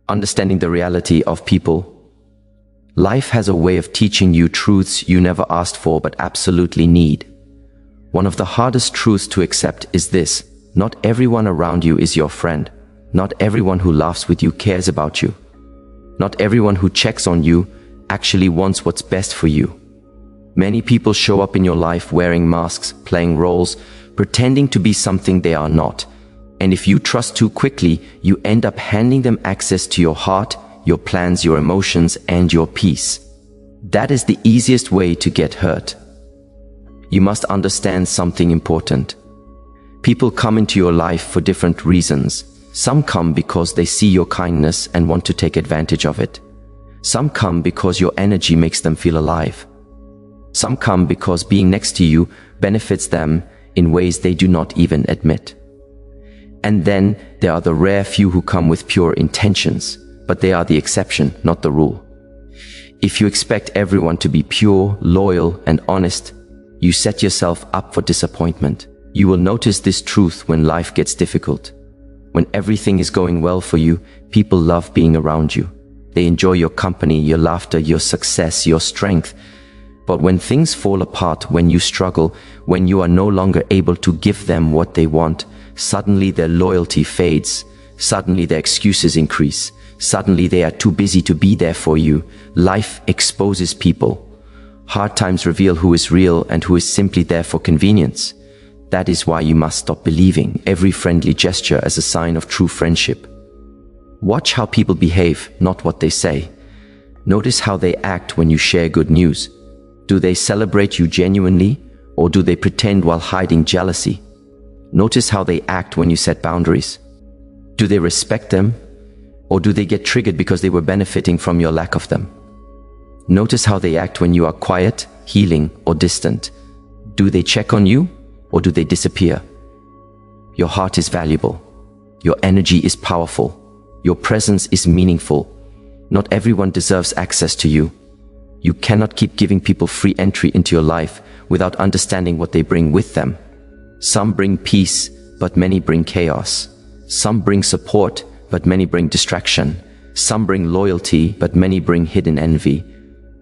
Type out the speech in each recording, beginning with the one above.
Understanding the reality of people. Life has a way of teaching you truths you never asked for but absolutely need. One of the hardest truths to accept is this: not everyone around you is your friend. Not everyone who laughs with you cares about you. Not everyone who checks on you actually wants what's best for you. Many people show up in your life wearing masks, playing roles, pretending to be something they are not. And if you trust too quickly, you end up handing them access to your heart, your plans, your emotions, and your peace. That is the easiest way to get hurt. You must understand something important. People come into your life for different reasons. Some come because they see your kindness and want to take advantage of it. Some come because your energy makes them feel alive. Some come because being next to you benefits them in ways they do not even admit. And then there are the rare few who come with pure intentions, but they are the exception, not the rule. If you expect everyone to be pure, loyal, and honest, you set yourself up for disappointment. You will notice this truth when life gets difficult. When everything is going well for you, people love being around you. They enjoy your company, your laughter, your success, your strength. But when things fall apart, when you struggle, when you are no longer able to give them what they want, suddenly their loyalty fades. Suddenly their excuses increase. Suddenly they are too busy to be there for you. Life exposes people. Hard times reveal who is real and who is simply there for convenience. That is why you must stop believing every friendly gesture as a sign of true friendship. Watch how people behave, not what they say. Notice how they act when you share good news. Do they celebrate you genuinely, or do they pretend while hiding jealousy? Notice how they act when you set boundaries. Do they respect them, or do they get triggered because they were benefiting from your lack of them? Notice how they act when you are quiet, healing, or distant. Do they check on you, or do they disappear? Your heart is valuable. Your energy is powerful. Your presence is meaningful. Not everyone deserves access to you. You cannot keep giving people free entry into your life without understanding what they bring with them. Some bring peace, but many bring chaos. Some bring support, but many bring distraction. Some bring loyalty, but many bring hidden envy.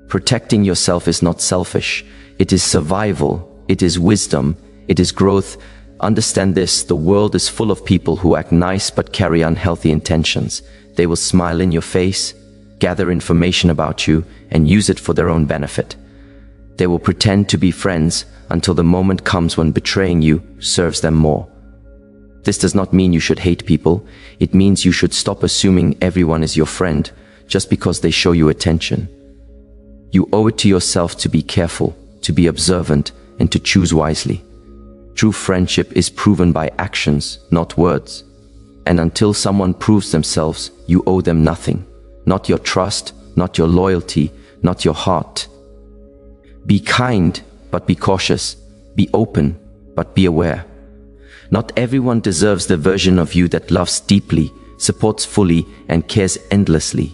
Protecting yourself is not selfish. It is survival. It is wisdom. It is growth. Understand this: the world is full of people who act nice but carry unhealthy intentions. They will smile in your face, gather information about you, and use it for their own benefit. They will pretend to be friends until the moment comes when betraying you serves them more. This does not mean you should hate people. It means you should stop assuming everyone is your friend just because they show you attention. You owe it to yourself to be careful, to be observant, and to choose wisely. True friendship is proven by actions, not words. And until someone proves themselves, you owe them nothing. Not your trust, not your loyalty, not your heart. Be kind, but be cautious. Be open, but be aware. Not everyone deserves the version of you that loves deeply, supports fully, and cares endlessly.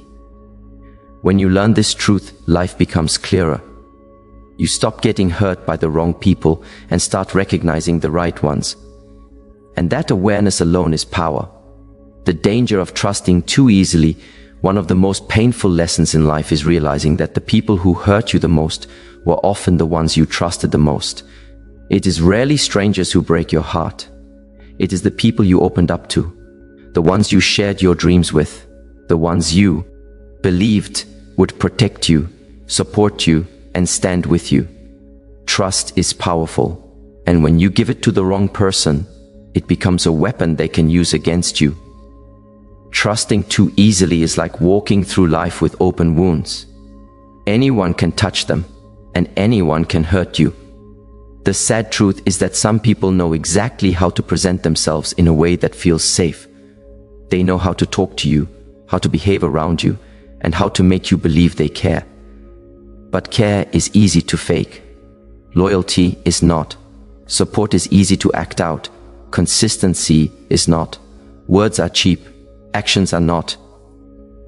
When you learn this truth, life becomes clearer. You stop getting hurt by the wrong people and start recognizing the right ones. And that awareness alone is power. The danger of trusting too easily. One of the most painful lessons in life is realizing that the people who hurt you the most were often the ones you trusted the most. It is rarely strangers who break your heart. It is the people you opened up to, the ones you shared your dreams with, the ones you believed would protect you, support you, and stand with you. Trust is powerful, and when you give it to the wrong person, it becomes a weapon they can use against you. Trusting too easily is like walking through life with open wounds. Anyone can touch them, and anyone can hurt you. The sad truth is that some people know exactly how to present themselves in a way that feels safe. They know how to talk to you, how to behave around you, and how to make you believe they care. But care is easy to fake. Loyalty is not. Support is easy to act out. Consistency is not. Words are cheap. Actions are not.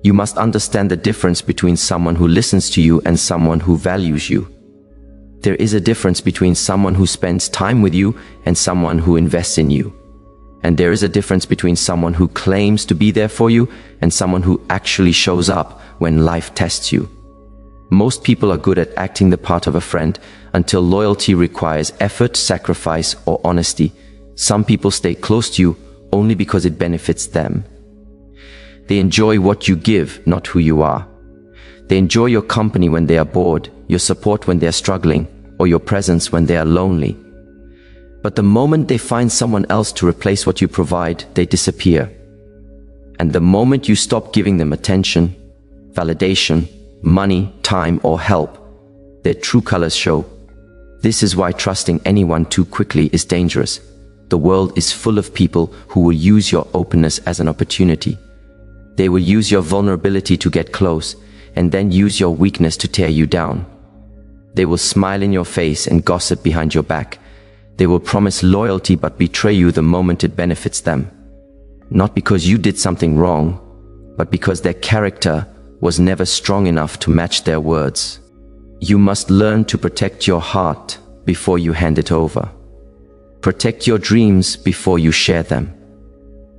You must understand the difference between someone who listens to you and someone who values you. There is a difference between someone who spends time with you and someone who invests in you. And there is a difference between someone who claims to be there for you and someone who actually shows up when life tests you. Most people are good at acting the part of a friend until loyalty requires effort, sacrifice, or honesty. Some people stay close to you only because it benefits them. They enjoy what you give, not who you are. They enjoy your company when they are bored, your support when they are struggling, or your presence when they are lonely. But the moment they find someone else to replace what you provide, they disappear. And the moment you stop giving them attention, validation, money, time, or help, their true colors show. This is why trusting anyone too quickly is dangerous. The world is full of people who will use your openness as an opportunity. They will use your vulnerability to get close, and then use your weakness to tear you down. They will smile in your face and gossip behind your back. They will promise loyalty but betray you the moment it benefits them. Not because you did something wrong, but because their character was never strong enough to match their words. You must learn to protect your heart before you hand it over. Protect your dreams before you share them.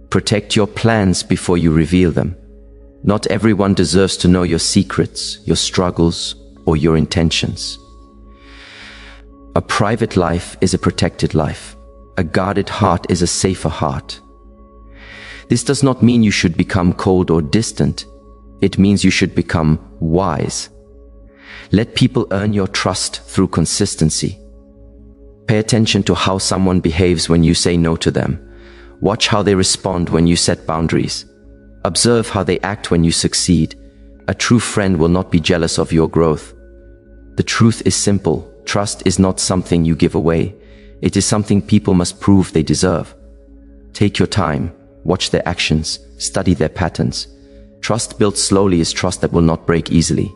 Protect your plans before you reveal them. Not everyone deserves to know your secrets, your struggles, or your intentions. A private life is a protected life. A guarded heart is a safer heart. This does not mean you should become cold or distant. It means you should become wise. Let people earn your trust through consistency. Pay attention to how someone behaves when you say no to them. Watch how they respond when you set boundaries. Observe how they act when you succeed. A true friend will not be jealous of your growth. The truth is simple. Trust is not something you give away. It is something people must prove they deserve. Take your time. Watch their actions. Study their patterns. Trust built slowly is trust that will not break easily.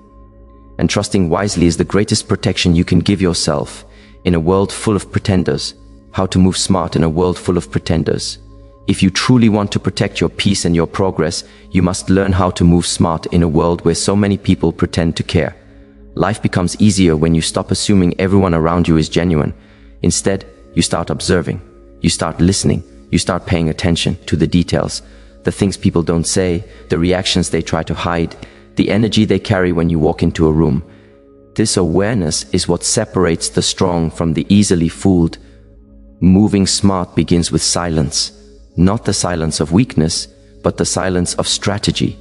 And trusting wisely is the greatest protection you can give yourself in a world full of pretenders. How to move smart in a world full of pretenders. If you truly want to protect your peace and your progress, you must learn how to move smart in a world where so many people pretend to care. Life becomes easier when you stop assuming everyone around you is genuine. Instead, you start observing. You start listening. You start paying attention to the details. The things people don't say, the reactions they try to hide, the energy they carry when you walk into a room. This awareness is what separates the strong from the easily fooled. Moving smart begins with silence. Not the silence of weakness, but the silence of strategy.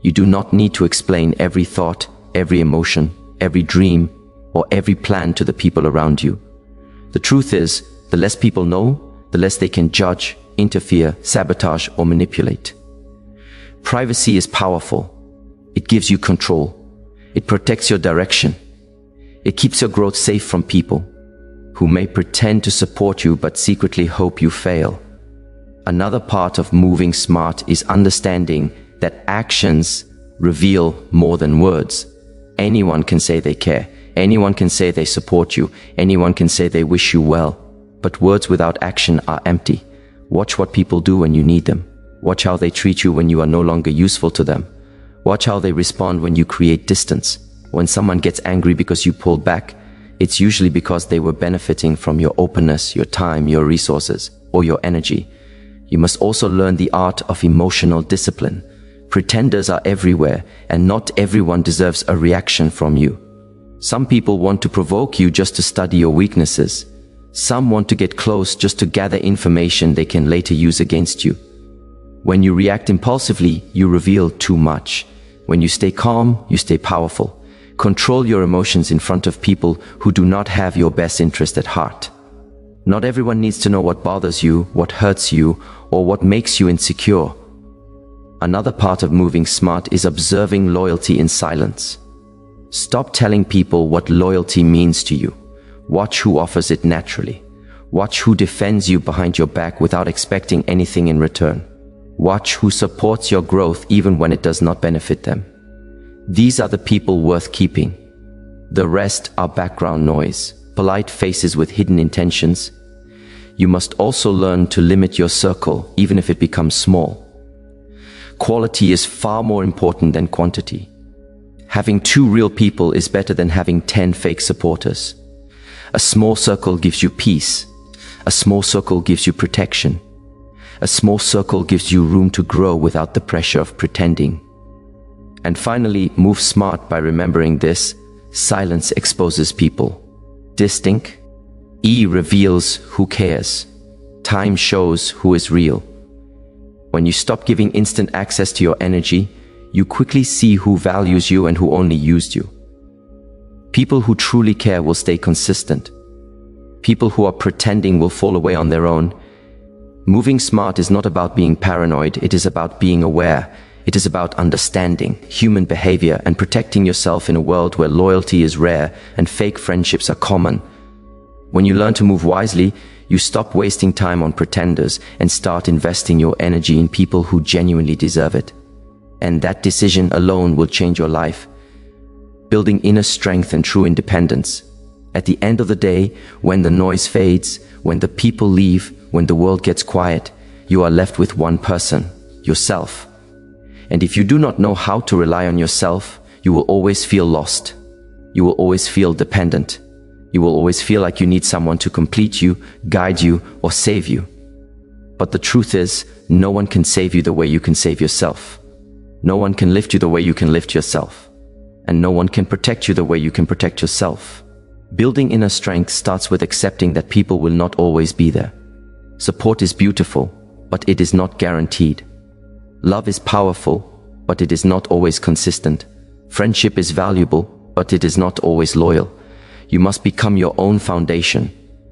You do not need to explain every thought, every emotion, every dream, or every plan to the people around you. The truth is, the less people know, the less they can judge, interfere, sabotage, or manipulate. Privacy is powerful. It gives you control. It protects your direction. It keeps your growth safe from people who may pretend to support you but secretly hope you fail. Another part of moving smart is understanding that actions reveal more than words. Anyone can say they care. Anyone can say they support you. Anyone can say they wish you well. But words without action are empty. Watch what people do when you need them. Watch how they treat you when you are no longer useful to them. Watch how they respond when you create distance. When someone gets angry because you pulled back, it's usually because they were benefiting from your openness, your time, your resources, or your energy. You must also learn the art of emotional discipline. Pretenders are everywhere, and not everyone deserves a reaction from you. Some people want to provoke you just to study your weaknesses. Some want to get close just to gather information they can later use against you. When you react impulsively, you reveal too much. When you stay calm, you stay powerful. Control your emotions in front of people who do not have your best interest at heart. Not everyone needs to know what bothers you, what hurts you, or what makes you insecure. Another part of moving smart is observing loyalty in silence. Stop telling people what loyalty means to you. Watch who offers it naturally. Watch who defends you behind your back without expecting anything in return. Watch who supports your growth even when it does not benefit them. These are the people worth keeping. The rest are background noise, polite faces with hidden intentions. You must also learn to limit your circle, even if it becomes small. Quality is far more important than quantity. Having 2 real people is better than having 10 fake supporters. A small circle gives you peace. A small circle gives you protection. A small circle gives you room to grow without the pressure of pretending. And finally, move smart by remembering this: silence exposes people. Distinct. E reveals who cares. Time shows who is real. When you stop giving instant access to your energy, you quickly see who values you and who only used you. People who truly care will stay consistent. People who are pretending will fall away on their own. Moving smart is not about being paranoid, it is about being aware. It is about understanding human behavior and protecting yourself in a world where loyalty is rare and fake friendships are common. When you learn to move wisely, you stop wasting time on pretenders and start investing your energy in people who genuinely deserve it. And that decision alone will change your life, building inner strength and true independence. At the end of the day, when the noise fades, when the people leave, when the world gets quiet, you are left with one person: yourself. And if you do not know how to rely on yourself, you will always feel lost. You will always feel dependent. You will always feel like you need someone to complete you, guide you, or save you. But the truth is, no one can save you the way you can save yourself. No one can lift you the way you can lift yourself. And no one can protect you the way you can protect yourself. Building inner strength starts with accepting that people will not always be there. Support is beautiful, but it is not guaranteed. Love is powerful, but it is not always consistent. Friendship is valuable, but it is not always loyal. You must become your own foundation,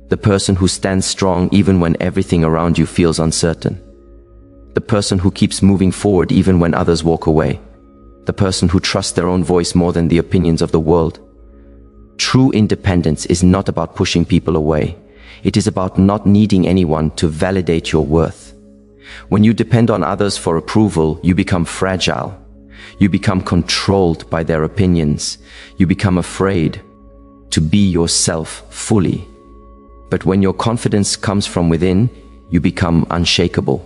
the person who stands strong even when everything around you feels uncertain. The person who keeps moving forward even when others walk away. The person who trusts their own voice more than the opinions of the world. True independence is not about pushing people away. It is about not needing anyone to validate your worth. When you depend on others for approval, you become fragile. You become controlled by their opinions. You become afraid to be yourself fully. But when your confidence comes from within, you become unshakable.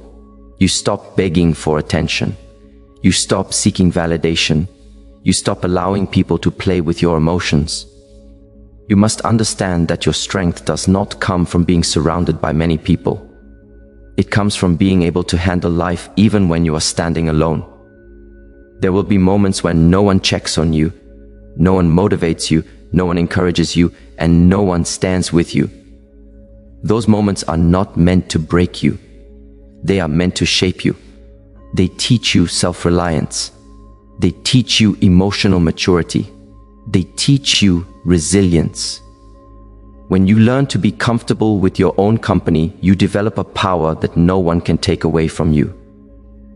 You stop begging for attention. You stop seeking validation. You stop allowing people to play with your emotions. You must understand that your strength does not come from being surrounded by many people. It comes from being able to handle life even when you are standing alone. There will be moments when no one checks on you, no one motivates you, no one encourages you, and no one stands with you. Those moments are not meant to break you. They are meant to shape you. They teach you self-reliance. They teach you emotional maturity. They teach you resilience. When you learn to be comfortable with your own company, you develop a power that no one can take away from you.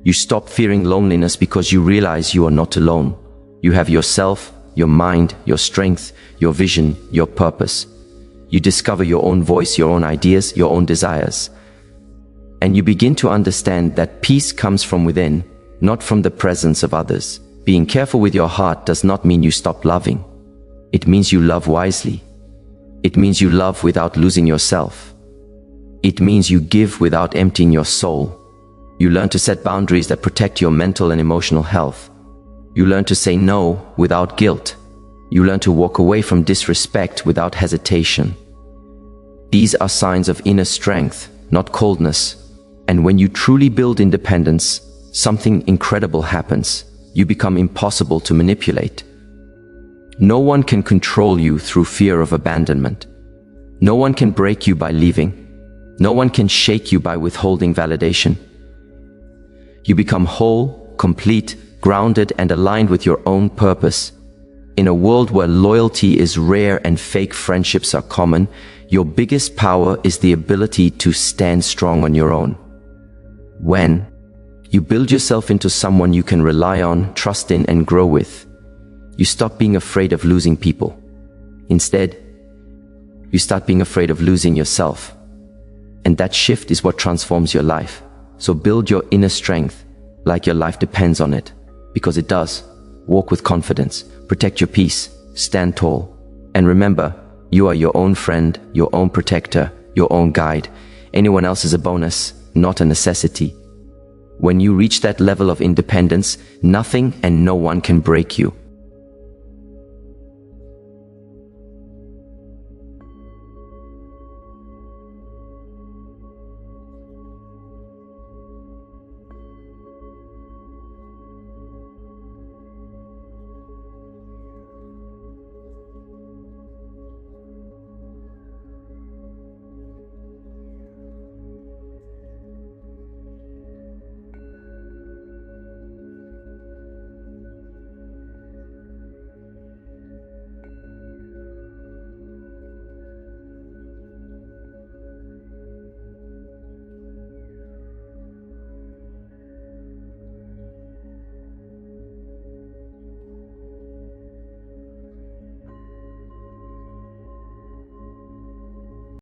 You stop fearing loneliness because you realize you are not alone. You have yourself, your mind, your strength, your vision, your purpose. You discover your own voice, your own ideas, your own desires. And you begin to understand that peace comes from within, not from the presence of others. Being careful with your heart does not mean you stop loving. It means you love wisely. It means you love without losing yourself. It means you give without emptying your soul. You learn to set boundaries that protect your mental and emotional health. You learn to say no without guilt. You learn to walk away from disrespect without hesitation. These are signs of inner strength, not coldness. And when you truly build independence, something incredible happens. You become impossible to manipulate. No one can control you through fear of abandonment. No one can break you by leaving. No one can shake you by withholding validation. You become whole, complete, grounded, and aligned with your own purpose. In a world where loyalty is rare and fake friendships are common, your biggest power is the ability to stand strong on your own. When you build yourself into someone you can rely on, trust in, and grow with, you stop being afraid of losing people. Instead, you start being afraid of losing yourself. And that shift is what transforms your life. So build your inner strength like your life depends on it, because it does. Walk with confidence, protect your peace, stand tall. And remember, you are your own friend, your own protector, your own guide. Anyone else is a bonus, not a necessity. When you reach that level of independence, nothing and no one can break you.